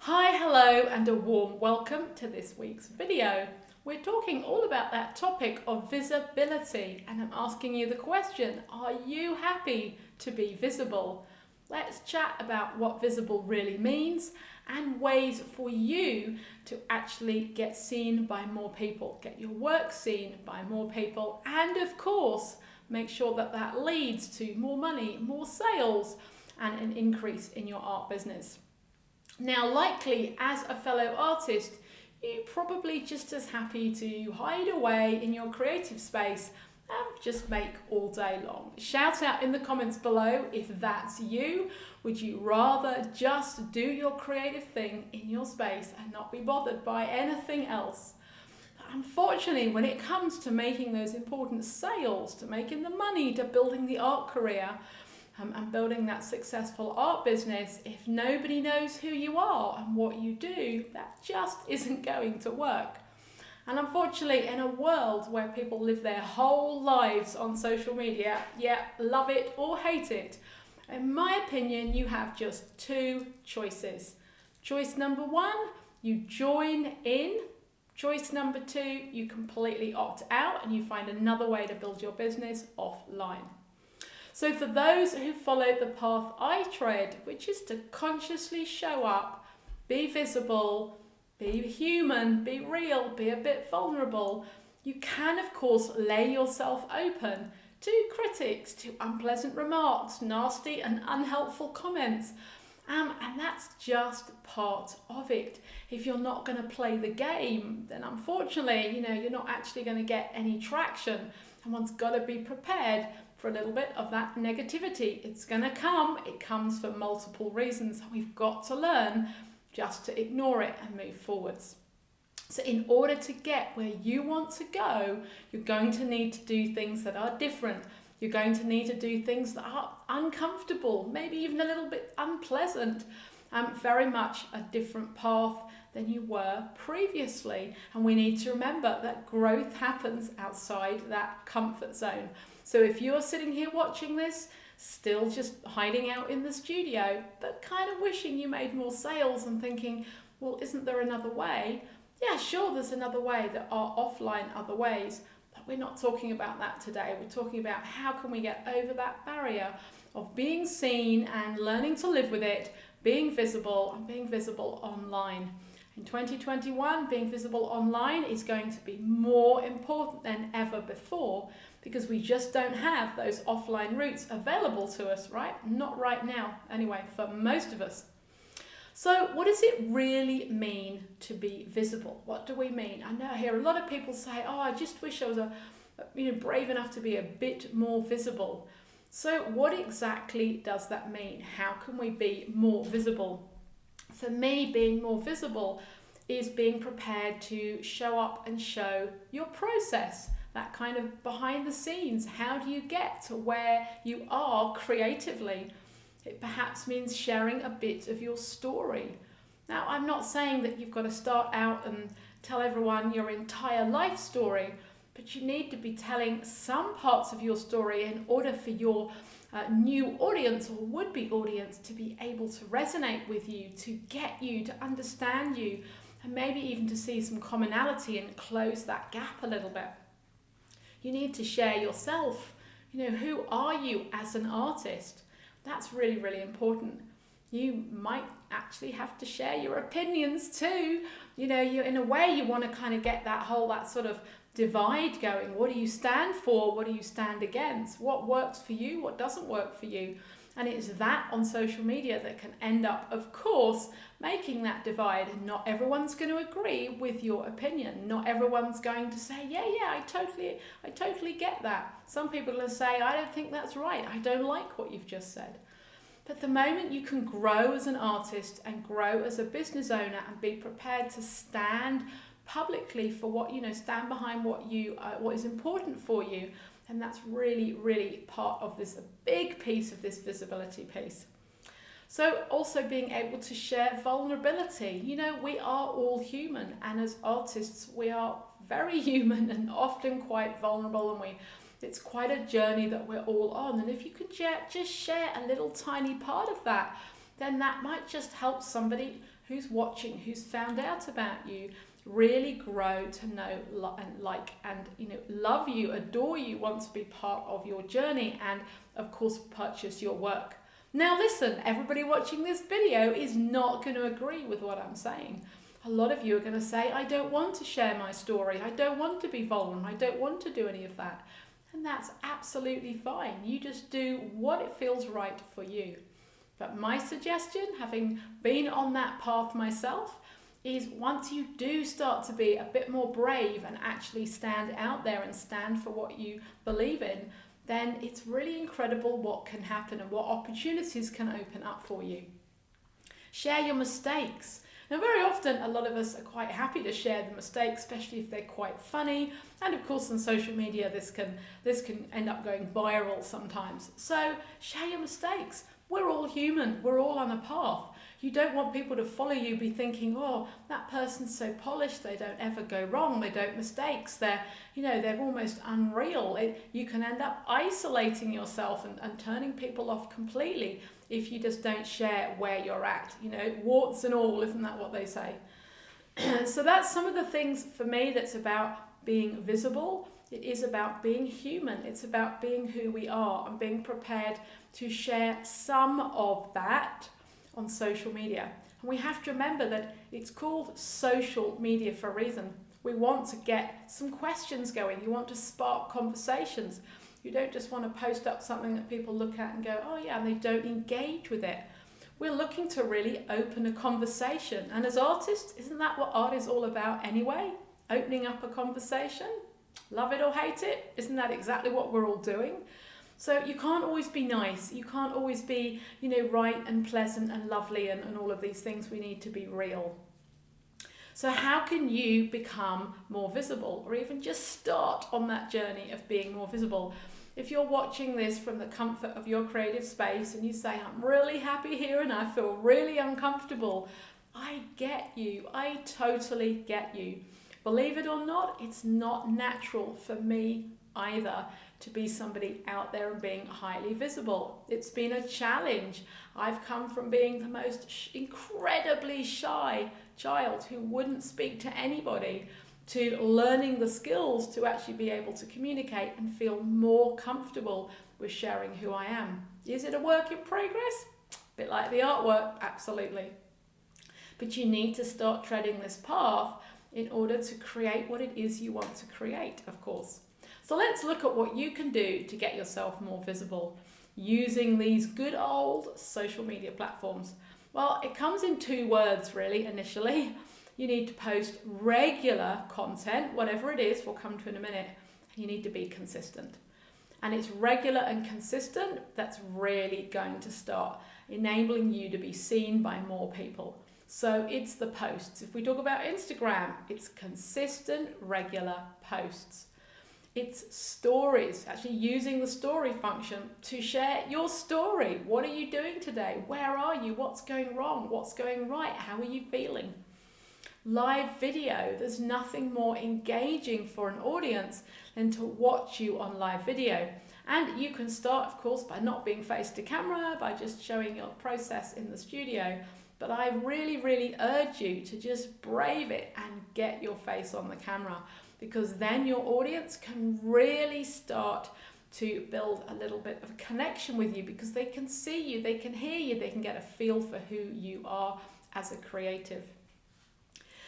Hi, hello, and a warm welcome to this week's video. We're talking all about that topic of visibility, and I'm asking you the question, are you happy to be visible? Let's chat about what visible really means and ways for you to actually get seen by more people, get your work seen by more people, and of course, make sure that that leads to more money, more sales, and an increase in your art business. Now, likely as a fellow artist, you're probably just as happy to hide away in your creative space and just make all day long. Shout out in the comments below if that's you. Would you rather just do your creative thing in your space and not be bothered by anything else? Unfortunately, when it comes to making those important sales, to making the money, to building the art career, and building that successful art business, if nobody knows who you are and what you do, that just isn't going to work. And unfortunately, in a world where people live their whole lives on social media, love it or hate it, in my opinion, you have just two choices. Choice number one, you join in. Choice number two, you completely opt out and you find another way to build your business offline. So for those who follow the path I tread, which is to consciously show up, be visible, be human, be real, be a bit vulnerable, you can of course lay yourself open to critics, to unpleasant remarks, nasty and unhelpful comments. And that's just part of it. If you're not going to play the game, then unfortunately, you're not actually going to get any traction. And one's got to be prepared for a little bit of that negativity. It's going to come. It comes for multiple reasons. We've got to learn just to ignore it and move forwards. So in order to get where you want to go, you're going to need to do things that are different. You're going to need to do things that are uncomfortable, maybe even a little bit unpleasant, very much a different path than you were previously. And we need to remember that growth happens outside that comfort zone. So if you're sitting here watching this, still just hiding out in the studio, but kind of wishing you made more sales and thinking, well, isn't there another way? Yeah, sure, there's another way. There are offline other ways. But we're not talking about that today. We're talking about how can we get over that barrier of being seen and learning to live with it, being visible and being visible online. In 2021, being visible online is going to be more important than ever before because we just don't have those offline routes available to us, right? Not right now, anyway, for most of us. So what does it really mean to be visible? What do we mean? I know I hear a lot of people say, oh, I just wish I was brave enough to be a bit more visible. So what exactly does that mean? How can we be more visible? For me, being more visible is being prepared to show up and show your process, that kind of behind the scenes. How do you get to where you are creatively? It perhaps means sharing a bit of your story. Now, I'm not saying that you've got to start out and tell everyone your entire life story, but you need to be telling some parts of your story in order for your new audience or would-be audience to be able to resonate with you, to get you, to understand you, and maybe even to see some commonality and close that gap a little bit. You need to share yourself. Who are you as an artist? That's really, really important. You might actually have to share your opinions too. You in a way you want to kind of get that sort of divide going. What do you stand for? What do you stand against? What works for you? What doesn't work for you? And it's that on social media that can end up, of course, making that divide. And not everyone's going to agree with your opinion. Not everyone's going to say, yeah, I totally get that. Some people will say, I don't think that's right. I don't like what you've just said. But the moment you can grow as an artist and grow as a business owner and be prepared to stand publicly for what, stand behind what is important for you, and that's really, really part of this, a big piece of this visibility piece. So also being able to share vulnerability. We are all human, and as artists, we are very human and often quite vulnerable, and it's quite a journey that we're all on. And if you could just share a little tiny part of that, then that might just help somebody who's watching, who's found out about you, really grow to know and like and love you, adore you, want to be part of your journey, and of course purchase your work. Now listen, everybody watching this video is not going to agree with what I'm saying. A lot of you are going to say, I don't want to share my story, I don't want to be vulnerable, I don't want to do any of that. And that's absolutely fine. You just do what it feels right for you. But my suggestion, having been on that path myself, is once you do start to be a bit more brave and actually stand out there and stand for what you believe in, then it's really incredible what can happen and what opportunities can open up for you. Share your mistakes. Now, very often, a lot of us are quite happy to share the mistakes, especially if they're quite funny. And of course, on social media, this can end up going viral sometimes. So share your mistakes. We're all human. We're all on a path. You don't want people to follow you, be thinking, oh, that person's so polished, they don't ever go wrong, they don't mistakes, they're almost unreal. You can end up isolating yourself and turning people off completely if you just don't share where you're at, warts and all, isn't that what they say? So that's some of the things for me that's about being visible. It is about being human. It's about being who we are and being prepared to share some of that on social media. And we have to remember that it's called social media for a reason. We want to get some questions going. You want to spark conversations. You don't just want to post up something that people look at and go, oh yeah, and they don't engage with it. We're looking to really open a conversation. And as artists, isn't that what art is all about anyway? Opening up a conversation. Love it or hate it, isn't that exactly what we're all doing? So you can't always be nice, you can't always be, right and pleasant and lovely and all of these things. We need to be real. So how can you become more visible, or even just start on that journey of being more visible? If you're watching this from the comfort of your creative space and you say, I'm really happy here and I feel really uncomfortable, I get you, I totally get you. Believe it or not, it's not natural for me either to be somebody out there and being highly visible. It's been a challenge. I've come from being the most incredibly shy child who wouldn't speak to anybody to learning the skills to actually be able to communicate and feel more comfortable with sharing who I am. Is it a work in progress? A bit like the artwork, absolutely. But you need to start treading this path in order to create what it is you want to create, of course. So let's look at what you can do to get yourself more visible using these good old social media platforms. Well, it comes in two words really initially. You need to post regular content, whatever it is, we'll come to in a minute, and you need to be consistent. And it's regular and consistent that's really going to start enabling you to be seen by more people. So it's the posts. If we talk about Instagram, it's consistent, regular posts. It's stories, actually using the story function to share your story. What are you doing today? Where are you? What's going wrong? What's going right? How are you feeling? Live video. There's nothing more engaging for an audience than to watch you on live video. And you can start, of course, by not being face to camera, by just showing your process in the studio. But I really, really urge you to just brave it and get your face on the camera, because then your audience can really start to build a little bit of a connection with you, because they can see you, they can hear you, they can get a feel for who you are as a creative.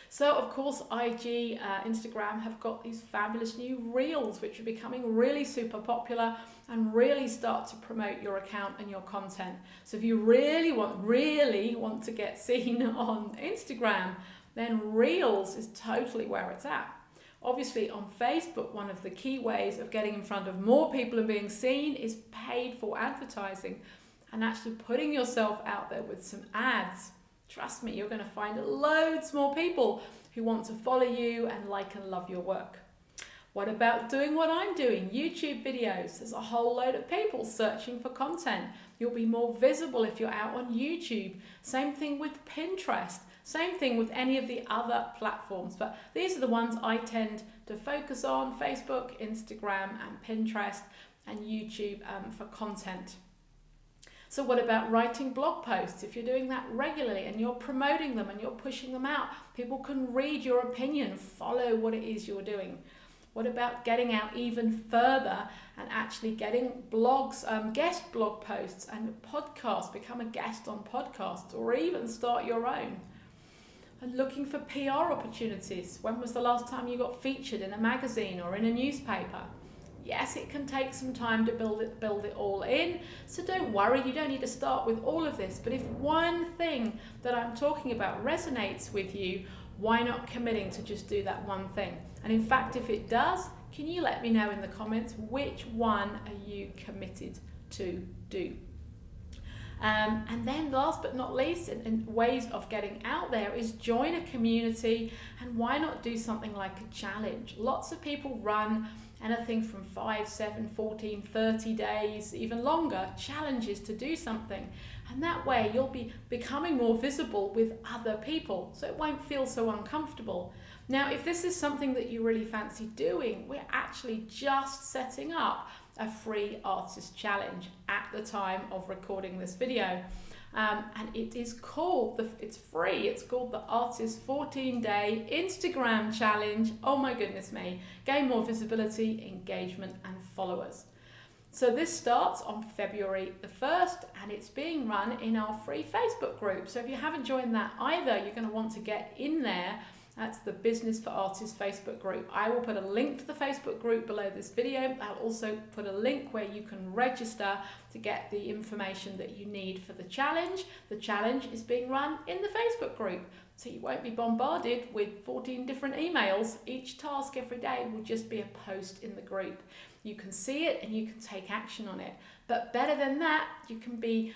So of course, IG, Instagram have got these fabulous new reels, which are becoming really super popular and really start to promote your account and your content. So if you really want to get seen on Instagram, then reels is totally where it's at. Obviously on Facebook, one of the key ways of getting in front of more people and being seen is paid for advertising and actually putting yourself out there with some ads. Trust me, you're going to find loads more people who want to follow you and like and love your work. What about doing what I'm doing? YouTube videos. There's a whole load of people searching for content. You'll be more visible if you're out on YouTube. Same thing with Pinterest. Same thing with any of the other platforms. But these are the ones I tend to focus on: Facebook, Instagram, and Pinterest, and YouTube for content. So what about writing blog posts? If you're doing that regularly and you're promoting them and you're pushing them out, people can read your opinion, follow what it is you're doing. What about getting out even further and actually getting blogs, guest blog posts and podcasts, become a guest on podcasts or even start your own? And looking for PR opportunities. When was the last time you got featured in a magazine or in a newspaper? Yes, it can take some time to build it all in, so don't worry, you don't need to start with all of this, but if one thing that I'm talking about resonates with you, why not committing to just do that one thing? And in fact, if it does, can you let me know in the comments which one are you committed to do? And then last but not least, in ways of getting out there is join a community, and why not do something like a challenge? Lots of people run anything from 5, 7, 14, 30 days, even longer, challenges to do something. And that way you'll be becoming more visible with other people, so it won't feel so uncomfortable. Now, if this is something that you really fancy doing, we're actually just setting up a free artist challenge at the time of recording this video. And it is called, it's free, it's called the Artist 14-Day Instagram Challenge. Oh my goodness me, gain more visibility, engagement and followers. So this starts on February the 1st and it's being run in our free Facebook group. So if you haven't joined that either, you're going to want to get in there. That's the Business for Artists Facebook group. I will put a link to the Facebook group below this video. I'll also put a link where you can register to get the information that you need for the challenge. The challenge is being run in the Facebook group, so you won't be bombarded with 14 different emails. Each task every day will just be a post in the group. You can see it and you can take action on it. But better than that, you can be,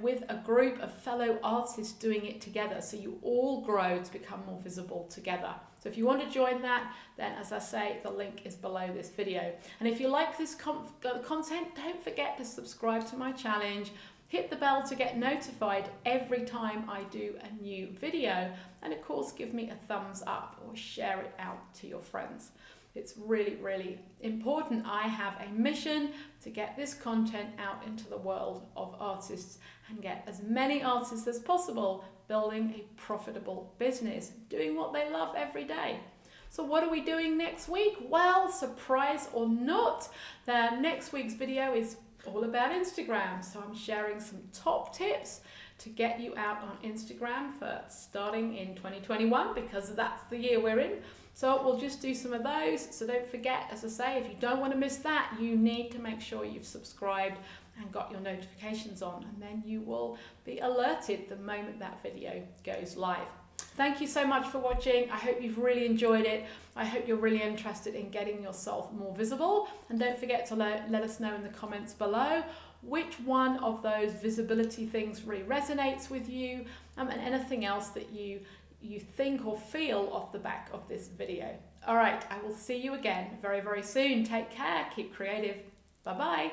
with a group of fellow artists doing it together. So you all grow to become more visible together. So if you want to join that, then as I say, the link is below this video. And if you like this content, don't forget to subscribe to my challenge. Hit the bell to get notified every time I do a new video. And of course, give me a thumbs up or share it out to your friends. It's really, really important. I have a mission to get this content out into the world of artists and get as many artists as possible building a profitable business, doing what they love every day. So what are we doing next week? Well, surprise or not, the next week's video is all about Instagram. So I'm sharing some top tips to get you out on Instagram for starting in 2021, because that's the year we're in. So we'll just do some of those. So don't forget, as I say, if you don't want to miss that, you need to make sure you've subscribed and got your notifications on, and then you will be alerted the moment that video goes live. Thank you so much for watching. I hope you've really enjoyed it. I hope you're really interested in getting yourself more visible. And don't forget to let us know in the comments below which one of those visibility things really resonates with you, and anything else that you think or feel off the back of this video. All right, I will see you again very, very soon. Take care, keep creative. Bye-bye.